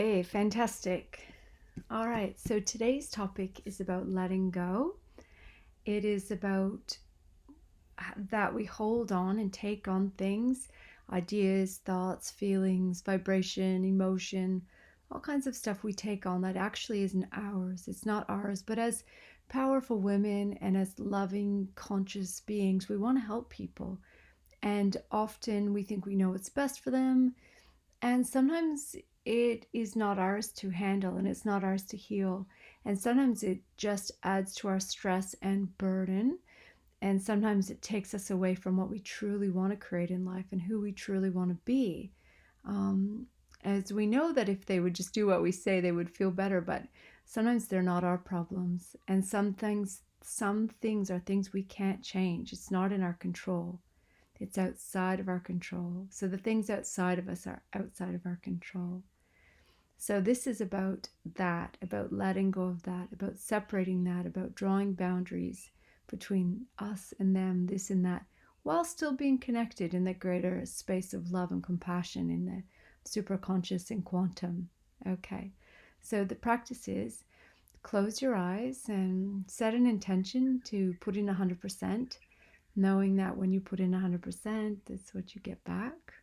Hey, fantastic. All right, so today's topic is about letting go. It is about that we hold on and take on things, ideas, thoughts, feelings, vibration, emotion, all kinds of stuff we take on that actually isn't ours. It's not ours, but as powerful women and as loving, conscious beings, we want to help people. And often we think we know what's best for them, and sometimes it is not ours to handle and it's not ours to heal. And sometimes it just adds to our stress and burden. And sometimes it takes us away from what we truly want to create in life and who we truly want to be. Um, as we know that if they would just do what we say, they would feel better. But sometimes they're not our problems. And some things are things we can't change. It's not in our control. It's outside of our control. So the things outside of us are outside of our control. So this is about that, about letting go of that, about separating that, about drawing boundaries between us and them, this and that, while still being connected in the greater space of love and compassion in the superconscious and quantum. Okay. So the practice is close your eyes and set an intention to put in 100%, knowing that when you put in 100%, that's what you get back.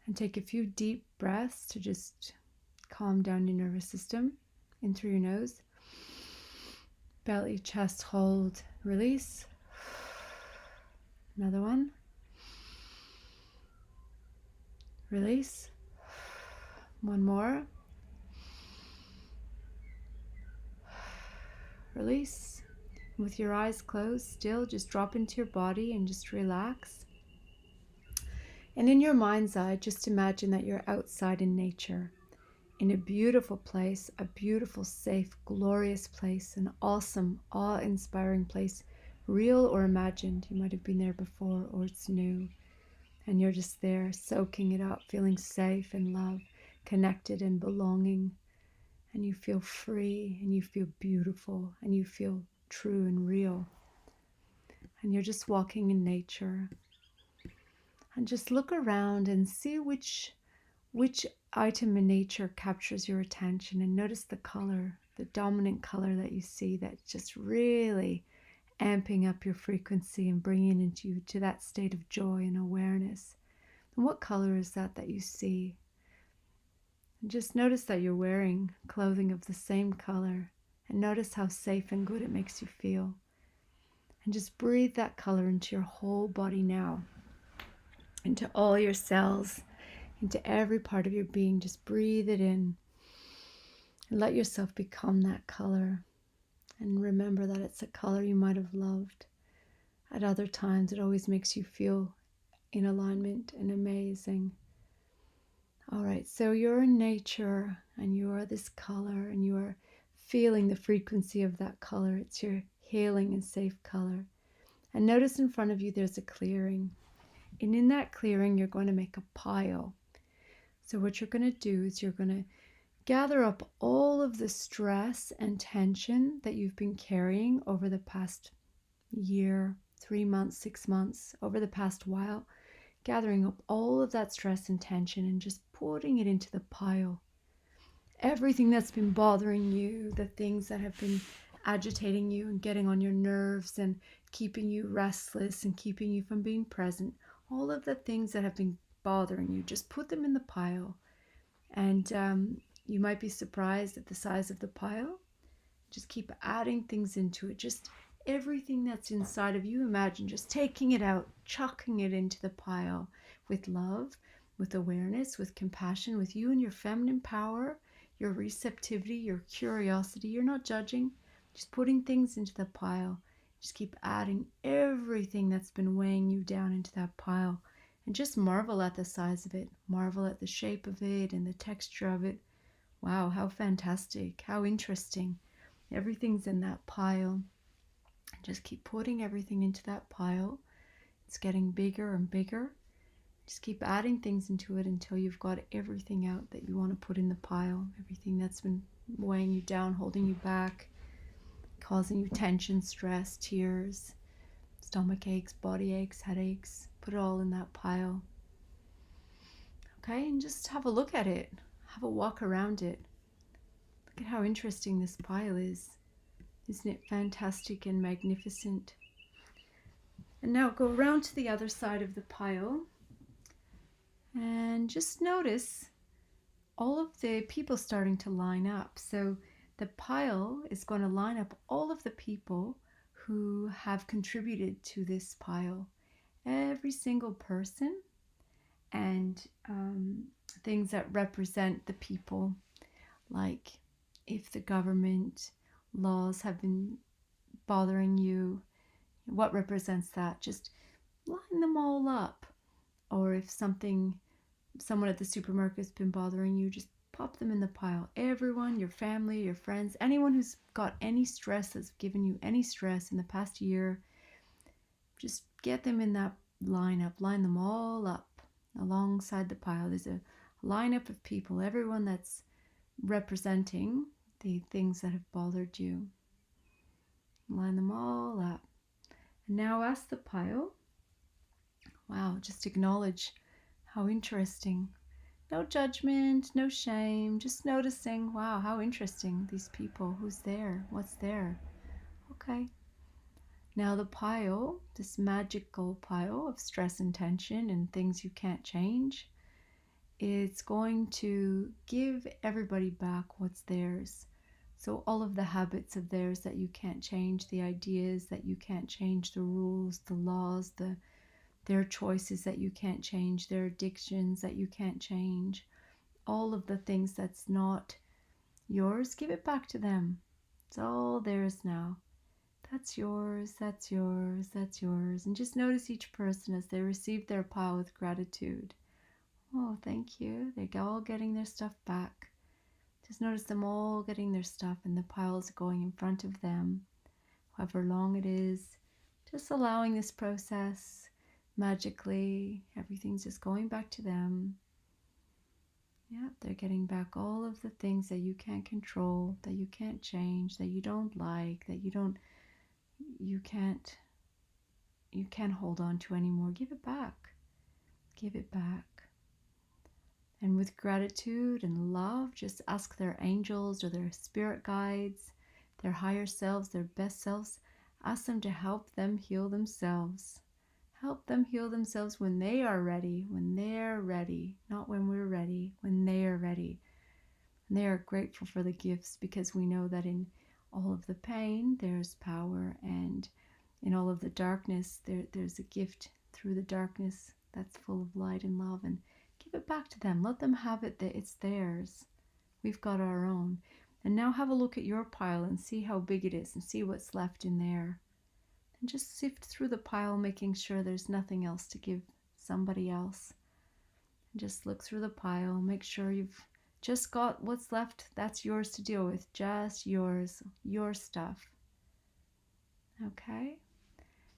And take a few deep breaths to just calm down your nervous system in through your nose. Belly, chest, hold, release. Another one. Release. One more. Release. With your eyes closed still, just drop into your body and just relax. And in your mind's eye, just imagine that you're outside in nature, in a beautiful place, a beautiful, safe, glorious place, an awesome, awe-inspiring place, real or imagined. You might have been there before or it's new. And you're just there, soaking it up, feeling safe and loved, connected and belonging. And you feel free and you feel beautiful and you feel true and real. And you're just walking in nature. And just look around and see which item in nature captures your attention, and notice the color, the dominant color that you see that's just really amping up your frequency and bringing into you to that state of joy and awareness. And what color is that you see? And just notice that you're wearing clothing of the same color, and notice how safe and good it makes you feel. And just breathe that color into your whole body now, into all your cells, into every part of your being. Just breathe it in and let yourself become that color. And remember that it's a color you might have loved. At other times, it always makes you feel in alignment and amazing. All right, so you're in nature and you are this color and you are feeling the frequency of that color. It's your healing and safe color. And notice in front of you there's a clearing. And in that clearing, you're going to make a pile. So what you're going to do is you're going to gather up all of the stress and tension that you've been carrying over the past year, 3 months, 6 months, over the past while, gathering up all of that stress and tension and just putting it into the pile. Everything that's been bothering you, the things that have been agitating you and getting on your nerves and keeping you restless and keeping you from being present, all of the things that have been bothering you, just put them in the pile. And you might be surprised at the size of the pile. Just keep adding things into it. Just everything that's inside of you, imagine just taking it out, chucking it into the pile with love, with awareness, with compassion, with you and your feminine power, your receptivity, your curiosity. You're not judging, just putting things into the pile. Just keep adding everything that's been weighing you down into that pile. And just marvel at the size of it, marvel at the shape of it and the texture of it. Wow, how fantastic, how interesting. Everything's in that pile. Just keep putting everything into that pile. It's getting bigger and bigger. Just keep adding things into it until you've got everything out that you want to put in the pile. Everything that's been weighing you down, holding you back, causing you tension, stress, tears, stomach aches, body aches, headaches. Put it all in that pile. Okay, and just have a look at it. have a walk around it. Look at how interesting this pile is. Isn't it fantastic and magnificent? And now go around to the other side of the pile and just notice all of the people starting to line up. So the pile is going to line up all of the people who have contributed to this pile. Every single person, and things that represent the people, like if the government laws have been bothering you, what represents that? Just line them all up. Or if someone at the supermarket has been bothering you, just pop them in the pile. Everyone, your family, your friends, anyone who's got any stress, that's given you any stress in the past year, just get them in that lineup. Line them all up alongside the pile. There's a lineup of people, everyone that's representing the things that have bothered you. Line them all up. And now ask the pile. Wow, just acknowledge how interesting. No judgment, no shame, just noticing, wow, how interesting, these people, who's there, what's there. Okay. Now the pile, this magical pile of stress and tension and things you can't change, it's going to give everybody back what's theirs. So all of the habits of theirs that you can't change, the ideas that you can't change, the rules, the laws, their choices that you can't change, their addictions that you can't change, all of the things that's not yours, give it back to them. It's all theirs now. That's yours, that's yours, that's yours. And just notice each person as they receive their pile with gratitude. Oh, thank you. They're all getting their stuff back. Just notice them all getting their stuff, and the pile's going in front of them, however long it is. Just allowing this process magically. Everything's just going back to them. Yeah, they're getting back all of the things that you can't control, that you can't change, that you don't like, that you can't hold on to anymore. Give it back. Give it back. And with gratitude and love, just ask their angels or their spirit guides, their higher selves, their best selves, ask them to help them heal themselves. Help them heal themselves when they are ready, when they're ready, not when we're ready, when they are ready. And they are grateful for the gifts, because we know that in all of the pain, there's power, and in all of the darkness, there's a gift through the darkness that's full of light and love. And give it back to them. Let them have it, that it's theirs. We've got our own. And now have a look at your pile and see how big it is and see what's left in there. And just sift through the pile, making sure there's nothing else to give somebody else. And just look through the pile, make sure you've just got what's left. That's yours to deal with, just yours, your stuff. Okay?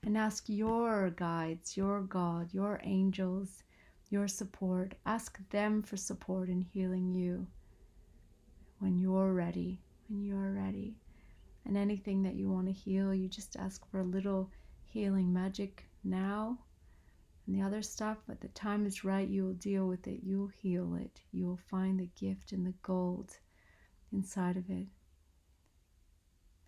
And ask your guides, your God, your angels, your support. Ask them for support in healing you when you're ready, when you're ready. And anything that you want to heal, you just ask for a little healing magic now. And the other stuff, but the time is right, you will deal with it. You'll heal it. You will find the gift and the gold inside of it.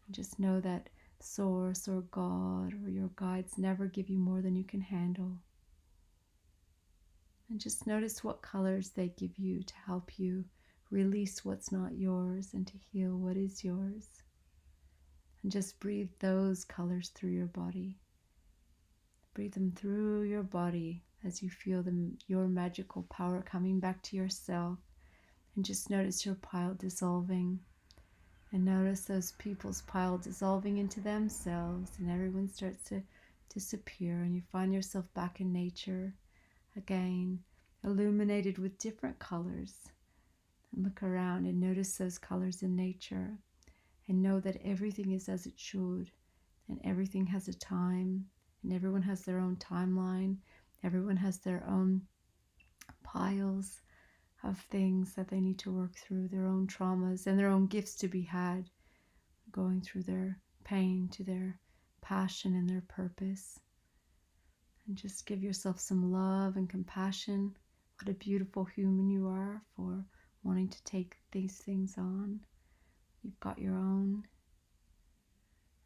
And just know that Source or God or your guides never give you more than you can handle. And just notice what colors they give you to help you release what's not yours and to heal what is yours. And just breathe those colors through your body. Breathe them through your body as you feel them, your magical power coming back to yourself. And just notice your pile dissolving. And notice those people's pile dissolving into themselves, and everyone starts to disappear, and you find yourself back in nature again, illuminated with different colors. And look around and notice those colors in nature, and know that everything is as it should, and everything has a time, and everyone has their own timeline. Everyone has their own piles of things that they need to work through, their own traumas and their own gifts to be had, going through their pain to their passion and their purpose. And just give yourself some love and compassion. What a beautiful human you are, for wanting to take these things on. You've got your own.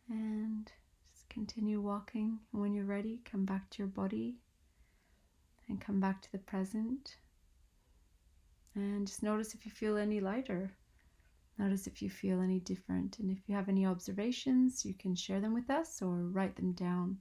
And just continue walking. And when you're ready, come back to your body and come back to the present. And just notice if you feel any lighter. Notice if you feel any different. And if you have any observations, you can share them with us or write them down.